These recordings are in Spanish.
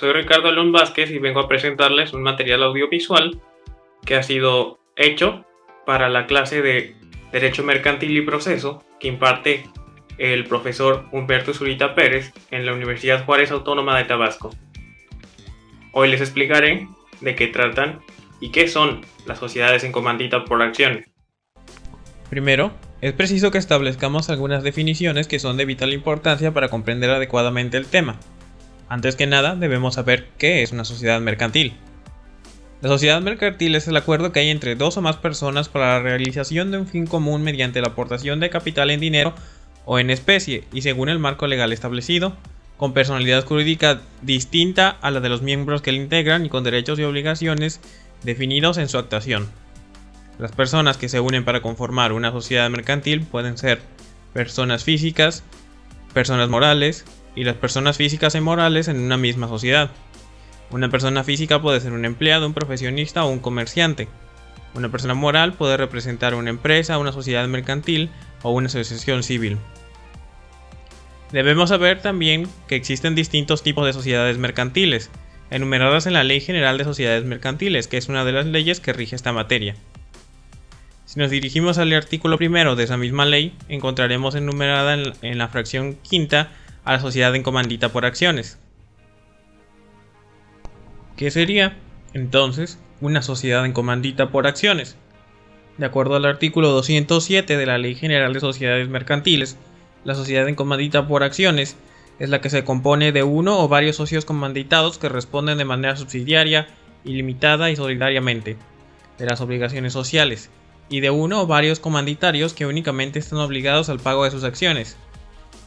soy Ricardo León Vázquez y vengo a presentarles un material audiovisual que ha sido hecho para la clase de Derecho Mercantil y Proceso que imparte el profesor Humberto Zurita Pérez en la Universidad Juárez Autónoma de Tabasco. Hoy les explicaré de qué tratan y qué son las sociedades en comandita por acciones. Primero, es preciso que establezcamos algunas definiciones que son de vital importancia para comprender adecuadamente el tema. Antes que nada, debemos saber qué es una sociedad mercantil. La sociedad mercantil es el acuerdo que hay entre dos o más personas para la realización de un fin común mediante la aportación de capital en dinero o en especie y según el marco legal establecido, con personalidad jurídica distinta a la de los miembros que la integran y con derechos y obligaciones definidos en su actuación. Las personas que se unen para conformar una sociedad mercantil pueden ser personas físicas, personas morales y las personas físicas y morales en una misma sociedad. Una persona física puede ser un empleado, un profesionista o un comerciante. Una persona moral puede representar una empresa, una sociedad mercantil o una asociación civil. Debemos saber también que existen distintos tipos de sociedades mercantiles, enumeradas en la Ley General de Sociedades Mercantiles, que es una de las leyes que rige esta materia. Si nos dirigimos al artículo primero de esa misma ley, encontraremos enumerada en la fracción quinta a la sociedad en comandita por acciones. ¿Qué sería, entonces, una sociedad en comandita por acciones? De acuerdo al artículo 207 de la Ley General de Sociedades Mercantiles, la sociedad en comandita por acciones es la que se compone de uno o varios socios comanditados que responden de manera subsidiaria, ilimitada y solidariamente de las obligaciones sociales, y de uno o varios comanditarios que únicamente están obligados al pago de sus acciones.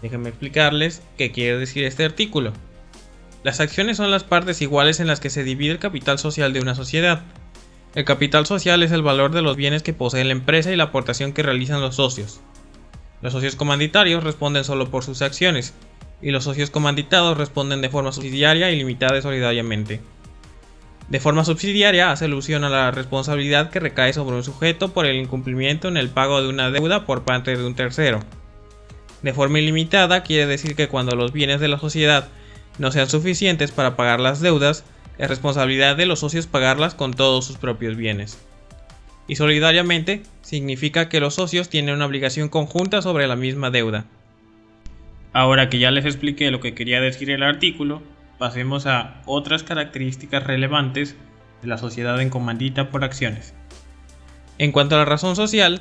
Déjenme explicarles qué quiere decir este artículo. Las acciones son las partes iguales en las que se divide el capital social de una sociedad. El capital social es el valor de los bienes que posee la empresa y la aportación que realizan los socios. Los socios comanditarios responden solo por sus acciones, y los socios comanditados responden de forma subsidiaria, ilimitada y solidariamente. De forma subsidiaria hace alusión a la responsabilidad que recae sobre un sujeto por el incumplimiento en el pago de una deuda por parte de un tercero. De forma ilimitada quiere decir que cuando los bienes de la sociedad no sean suficientes para pagar las deudas, es responsabilidad de los socios pagarlas con todos sus propios bienes. Y solidariamente significa que los socios tienen una obligación conjunta sobre la misma deuda. Ahora que ya les expliqué lo que quería decir el artículo, pasemos a otras características relevantes de la sociedad en comandita por acciones. En cuanto a la razón social,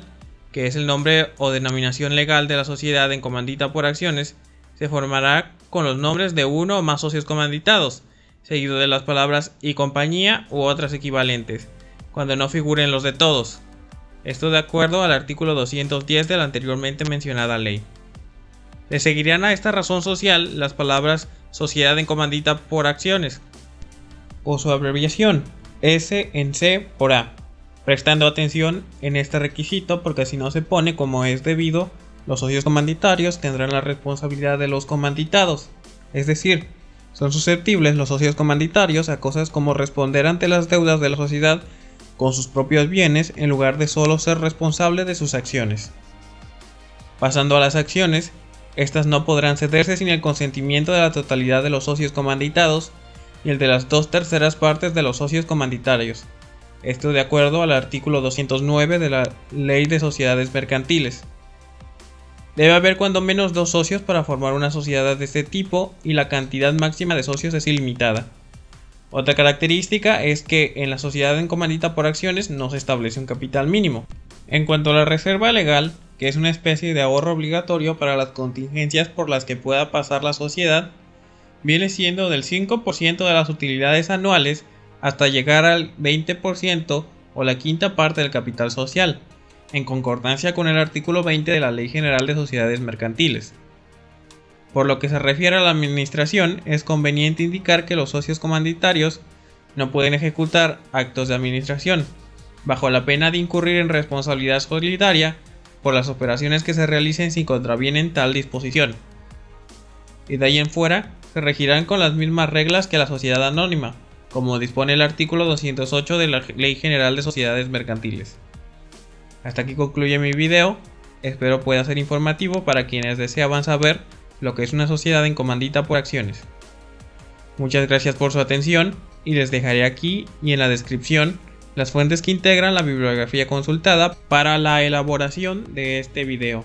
que es el nombre o denominación legal de la sociedad en comandita por acciones, se formará con los nombres de uno o más socios comanditados, seguido de las palabras y compañía u otras equivalentes, cuando no figuren los de todos. Esto de acuerdo al artículo 210 de la anteriormente mencionada ley. Le seguirán a esta razón social las palabras sociedad en comandita por acciones, o su abreviación, S en C por A, prestando atención en este requisito porque si no se pone como es debido, los socios comanditarios tendrán la responsabilidad de los comanditados, es decir, son susceptibles los socios comanditarios a cosas como responder ante las deudas de la sociedad con sus propios bienes en lugar de solo ser responsable de sus acciones. Pasando a las acciones, estas no podrán cederse sin el consentimiento de la totalidad de los socios comanditados y el de las 2/3 partes de los socios comanditarios. Esto de acuerdo al artículo 209 de la Ley de Sociedades Mercantiles. Debe haber cuando menos 2 socios para formar una sociedad de este tipo y la cantidad máxima de socios es ilimitada. Otra característica es que en la sociedad en comandita por acciones no se establece un capital mínimo. En cuanto a la reserva legal, que es una especie de ahorro obligatorio para las contingencias por las que pueda pasar la sociedad, viene siendo del 5% de las utilidades anuales hasta llegar al 20% o la quinta parte del capital social, en concordancia con el artículo 20 de la Ley General de Sociedades Mercantiles. Por lo que se refiere a la administración, es conveniente indicar que los socios comanditarios no pueden ejecutar actos de administración, bajo la pena de incurrir en responsabilidad solidaria por las operaciones que se realicen si contravienen tal disposición. Y de ahí en fuera, se regirán con las mismas reglas que la sociedad anónima, como dispone el artículo 208 de la Ley General de Sociedades Mercantiles. Hasta aquí concluye mi video, espero pueda ser informativo para quienes deseaban saber lo que es una sociedad en comandita por acciones. Muchas gracias por su atención y les dejaré aquí y en la descripción las fuentes que integran la bibliografía consultada para la elaboración de este video.